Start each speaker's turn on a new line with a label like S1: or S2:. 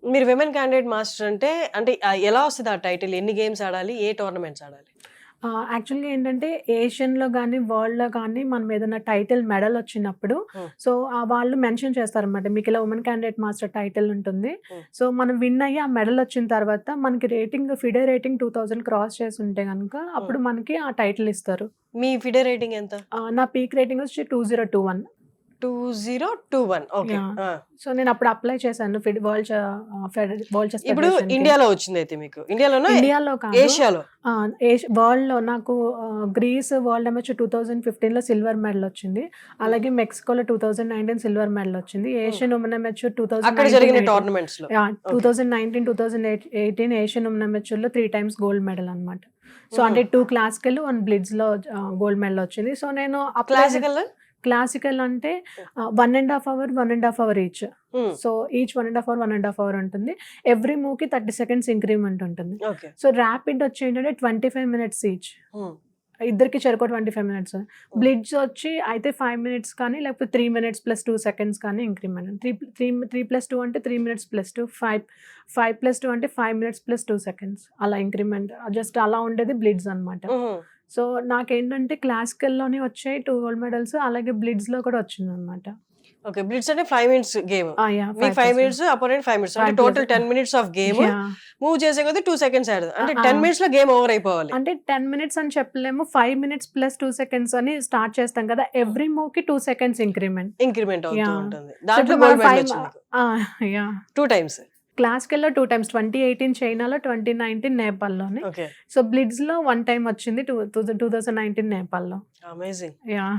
S1: మీరు women candidate master అంటే ఎలా వస్తది ఆ టైటిల్? ఎన్ని గేమ్స్ ఆడాలి? ఏ టోర్నమెంట్స్ ఆడాలి?
S2: యాక్చువల్‌గా ఏంటంటే ఏషియన్‌లో గానీ, వరల్డ్‌లో గానీ మనం ఏదైనా టైటిల్ మెడల్ వచ్చినప్పుడు
S1: హ్మ్.
S2: సో, వాళ్ళు మెన్షన్ చేస్తారనమాట. మీకిలా వుమెన్ క్యాండిడేట్ మాస్టర్ టైటిల్ ఉంటుంది.
S1: హ్మ్.
S2: సో, మనం విన్ అయ్యి ఆ మెడల్ వచ్చిన తర్వాత మనకి ఫిడే రేటింగ్ 2000 క్రాస్ చేసి ఉంటే గనుక అప్పుడు మనకి ఆ టైటిల్ ఇస్తారు.
S1: మీ ఫిడే రేటింగ్ ఎంత?
S2: నా పీక్ రేటింగ్ వచ్చి 2021.
S1: 2021 ఓకే.
S2: యాహ్!
S1: ఆ!
S2: సో, నేను అప్పుడు అప్లై చేశాను వరల్డ్ చెస్
S1: ఇప్పుడు
S2: ఫెడరేషన్‌కి.
S1: ఇండియాలో వచ్చిందయితే మీకు. ఇండియాలోనా?
S2: ఇండియాలో కాదు.
S1: ఏషియాలో?
S2: వరల్డ్‌లో నాకు గ్రీస్ వరల్డ్ అమేచర్ 2015లో సిల్వర్ మెడల్ వచ్చింది. అలాగే మెక్సికోలో 2019 సిల్వర్ మెడల్ వచ్చింది. ఏషియన్ వుమెన్ అమేచర్
S1: అక్కడ జరిగిన
S2: 2019,
S1: టోర్నమెంట్స్‌లో. ఓకే.
S2: 2019, 2018 ఏషియన్ వుమెన్ అమేచర్‌లో 3 టైమ్స్ గోల్డ్ మెడల్ అనమాట. సో, అంటే 2 క్లాసికల్, 1 బ్లిట్స్‌లో గోల్డ్ మెడల్ వచ్చింది. సో, నేను క్లాసికల్ అంటే 1.5 hour, 1.5 hour each. So, each 1.5 hour ఉంటుంది. ఎవ్రీ మూవ్‌కి 30 సెకండ్స్ ఇంక్రిమెంట్ ఉంటుంది.
S1: ఓకే.
S2: సో, ర్యాపిడ్ వచ్చి ఏంటంటే 25 మినిట్స్ ఈచ్. ఇద్దరికి చెరొక 25 మినిట్స్. బ్లిట్స్ వచ్చి అయితే 5 మినిట్స్ కానీ లేకపోతే 3 మినిట్స్ ప్లస్ 2 సెకండ్స్ కానీ ఇంక్రిమెంట్. 3+2 అంటే 3 మినిట్స్ ప్లస్ 2, 5+2 అంటే 5 మినిట్స్ ప్లస్ 2 సెకండ్స్ అలా ఇంక్రిమెంట్. జస్ట్ అలా ఉండేది బ్లిట్స్ అనమాట. సో, నాకేంటంటే క్లాసికల్‌లోనే వచ్చాయి 2 గోల్డ్ మెడల్స్. అలాగే బ్లిట్స్‌లో కూడా వచ్చిందనమాట.
S1: ఓకే. బ్లిట్స్ అంటే 5 మినిట్స్ గేమ్.
S2: యాహ్!
S1: మీకు 5 మినిట్స్, అపోనెంట్ 5 మినిట్స్. అంటే total 10 minutes of game.
S2: Yeah!
S1: Move చేసే కొద్దీ 2 సెకండ్స్ యాడ్. అంటే 10 మినిట్స్‌లో గేమ్ ఓవర్ అయిపోవాలి.
S2: అంటే 10 మినిట్స్ అని చెప్పలేము. 5 మినిట్స్ ప్లస్ 2 సెకండ్స్ అని స్టార్ట్ చేస్తాం కదా! ఎవ్రీ మూవ్‌కి 2 సెకండ్స్ ఇంక్రిమెంట్
S1: అవుతూ
S2: యాహ్!
S1: ఉంటుంది.
S2: సో,
S1: దాంట్లో
S2: ఇప్పుడు
S1: గోల్డ్
S2: మనం
S1: మెడల్ వచ్చింది మీకు.
S2: యాహ్!
S1: 2 టైమ్స్.
S2: క్లాసికల్‌లో 2 టైమ్స్ 2018 చైనాలో, 2019 నేపాల్‌లోని.
S1: ఓకే.
S2: సో, బ్లిట్స్‌లో 1 టైమ్ వచ్చింది 2019 నేపాల్‌లో.
S1: అమేజింగ్.
S2: యాహ్!